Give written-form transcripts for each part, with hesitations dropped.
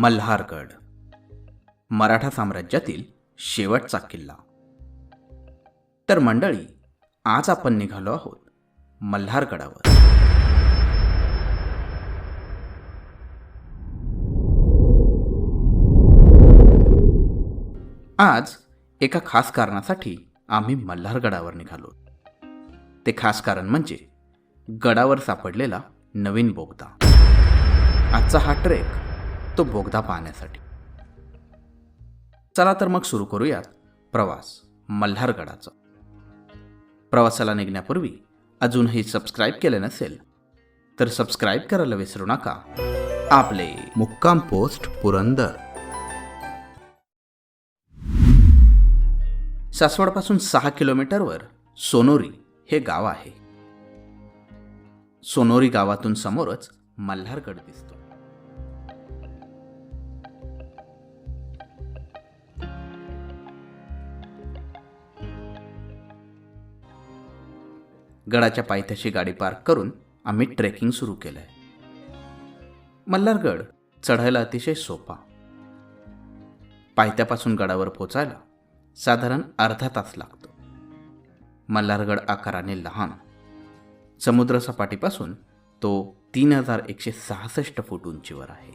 मल्हारगड, मराठा साम्राज्यातील शेवटचा किल्ला. तर मंडळी, आज आपण निघालो आहोत मल्हारगडावर. आज एका खास कारणासाठी आम्ही मल्हारगडावर निघालो. ते खास कारण म्हणजे गडावर सापडलेला नवीन बोगदा. आजचा हा ट्रेक तो बोगदा पाहण्यासाठी. चला तर मग सुरू करूयात प्रवास मल्हारगडाचा. प्रवासाला निघण्यापूर्वी अजूनही सबस्क्राईब केले नसेल तर सबस्क्राईब करायला विसरू नका. आपले मुक्काम पोस्ट पुरंदर. सासवडपासून 6 किलोमीटरवर सोनोरी हे गाव आहे. सोनोरी गावातून समोरच मल्हारगड दिसतो. गडाच्या पायथ्याशी गाडी पार्क करून आम्ही ट्रेकिंग सुरू केलंय. मल्हारगड चढायला अतिशय सोपा. पायथ्यापासून गडावर पोचायला साधारण अर्धा तास लागतो. मल्हारगड आकाराने लहान. समुद्रसपाटीपासून तो 3166 फूट उंचीवर आहे.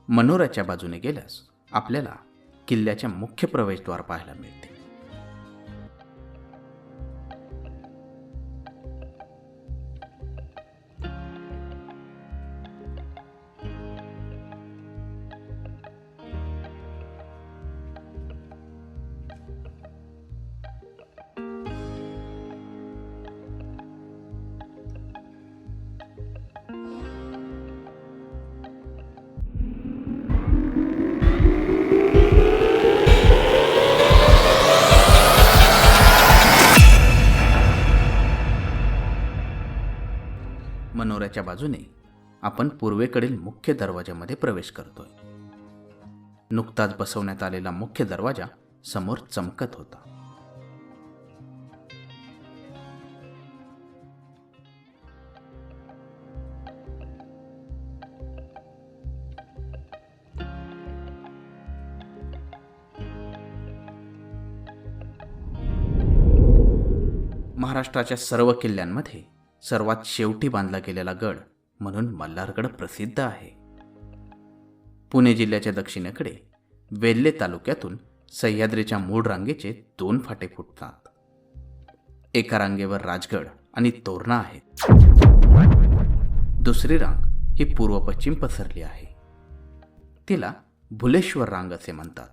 मनोऱ्याच्या बाजूने गेल्यास आपल्याला किल्ल्याचे मुख्य प्रवेशद्वार पाहायला मिळते. मनोऱ्याच्या बाजूने आपण पूर्वेकडील मुख्य दरवाजामध्ये प्रवेश करतोय. नुकताच बसवण्यात आलेला मुख्य दरवाजा समोर चमकत होता. महाराष्ट्राच्या सर्व किल्ल्यांमध्ये सर्वात शेवटी बांधला गेलेला गड म्हणून मल्हारगड प्रसिद्ध आहे. पुणे जिल्ह्याच्या दक्षिणेकडे वेल्हे तालुक्यातून सह्याद्रीच्या मूळ रांगेचे 2 फाटे फुटतात. एका रांगेवर राजगड आणि तोरणा आहेत. दुसरी रांग ही पूर्व पश्चिम पसरली आहे. तिला भुलेश्वर रांग असे म्हणतात.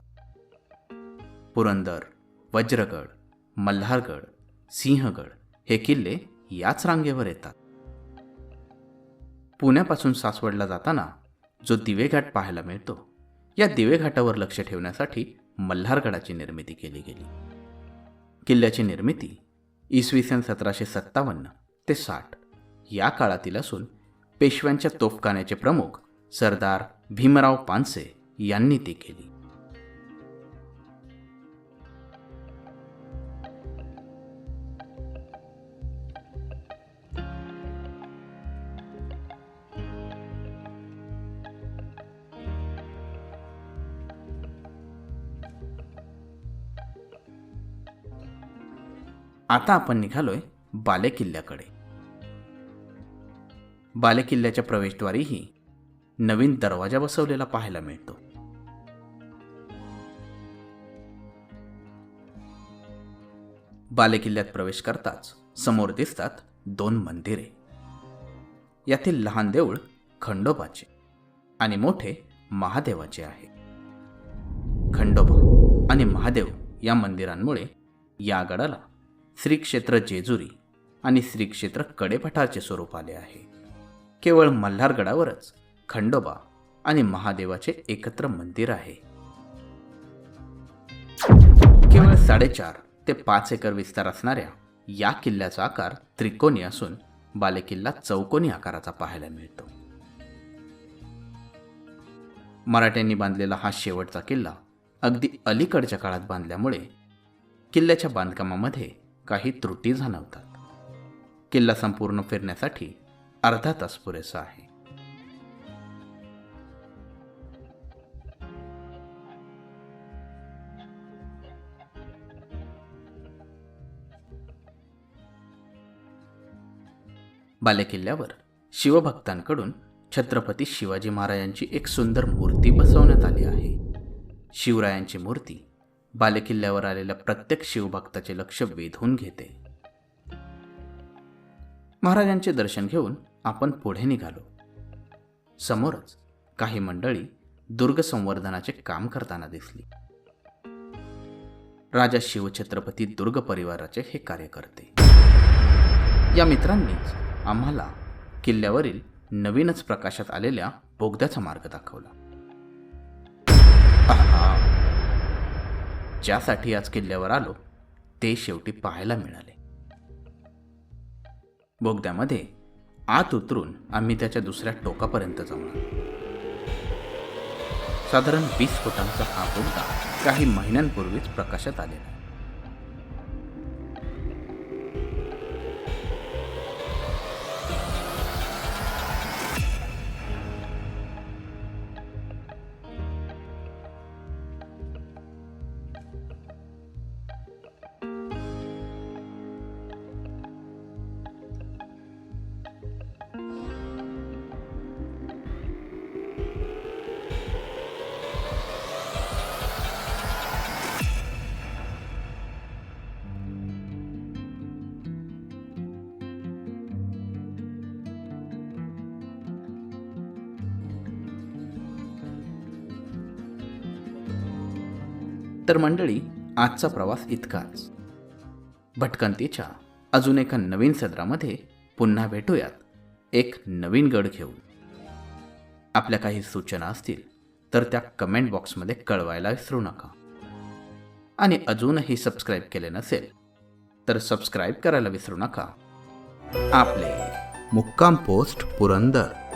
पुरंदर, वज्रगड, मल्हारगड, सिंहगड हे किल्ले याच रांगेवर येतात. पुण्यापासून सासवडला जाताना जो दिवेघाट पाहायला मिळतो, या दिवेघाटावर लक्ष ठेवण्यासाठी मल्हारगडाची निर्मिती केली गेली. किल्ल्याची निर्मिती इसवी सन 1757 ते 60 या काळातील असून पेशव्यांच्या तोफखान्याचे प्रमुख सरदार भीमराव पानसे यांनी ती केली. आता आपण निघालोय बालेकिल्ल्याकडे. बालेकिल्ल्याच्या प्रवेशद्वारीही नवीन दरवाजा बसवलेला पाहायला मिळतो. बालेकिल्ल्यात प्रवेश करताच समोर दिसतात 2 मंदिरे. यातील लहान देऊळ खंडोबाचे आणि मोठे महादेवाचे आहे. खंडोबा आणि महादेव या मंदिरांमुळे या गडाला श्री क्षेत्र जेजुरी आणि श्री क्षेत्र कडेपठारचे स्वरूप आले आहे. केवळ मल्हारगडावरच खंडोबा आणि महादेवाचे एकत्र मंदिर आहे. केवळ 4.5 ते 5 एकर विस्तार असणाऱ्या या किल्ल्याचा आकार त्रिकोणी असून बालेकिल्ला चौकोनी आकाराचा पाहायला मिळतो. मराठ्यांनी बांधलेला हा शेवटचा किल्ला अगदी अलीकडच्या काळात बांधल्यामुळे किल्ल्याच्या बांधकामामध्ये काही त्रुटी जाणवतात. किल्ला संपूर्ण फिरण्यासाठी अर्धा तास पुरेसा आहे. बालेकिल्ल्यावर शिवभक्तांकडून छत्रपती शिवाजी महाराजांची एक सुंदर मूर्ती बसवण्यात आली आहे. शिवरायांची मूर्ती बालेकिल्ल्यावर आलेल्या प्रत्येक शिवभक्ताचे लक्ष वेधून घेते. महाराजांचे दर्शन घेऊन आपण पुढे निघालो. समोरच काही मंडळी दुर्ग संवर्धनाचे काम करताना दिसली. राजा शिवछत्रपती दुर्ग परिवाराचे हे कार्यकर्ते. या मित्रांनीच आम्हाला किल्ल्यावरील नवीनच प्रकाशात आलेल्या बोगद्याचा मार्ग दाखवला. आहा, ज्यासाठी आज किल्ल्यावर आलो ते शेवटी पाहायला मिळाले. बोगद्यामध्ये आत उतरून आम्ही त्याच्या दुसऱ्या टोकापर्यंत जाऊन आलो. साधारण 20 फुटांचा हा बोगदा काही महिन्यांपूर्वीच प्रकाशात आलेला आहे. तर मंडळी, आजचा प्रवास इतकाच. भटकंतीच्या अजून एका नवीन सदरामध्ये पुन्हा भेटूयात एक नवीन गड घेऊन. आपल्या काही सूचना असतील तर त्या कमेंट बॉक्समध्ये कळवायला विसरू नका. आणि अजूनही सबस्क्राईब केले नसेल तर सबस्क्राईब करायला विसरू नका. आपले मुक्काम पोस्ट पुरंदर.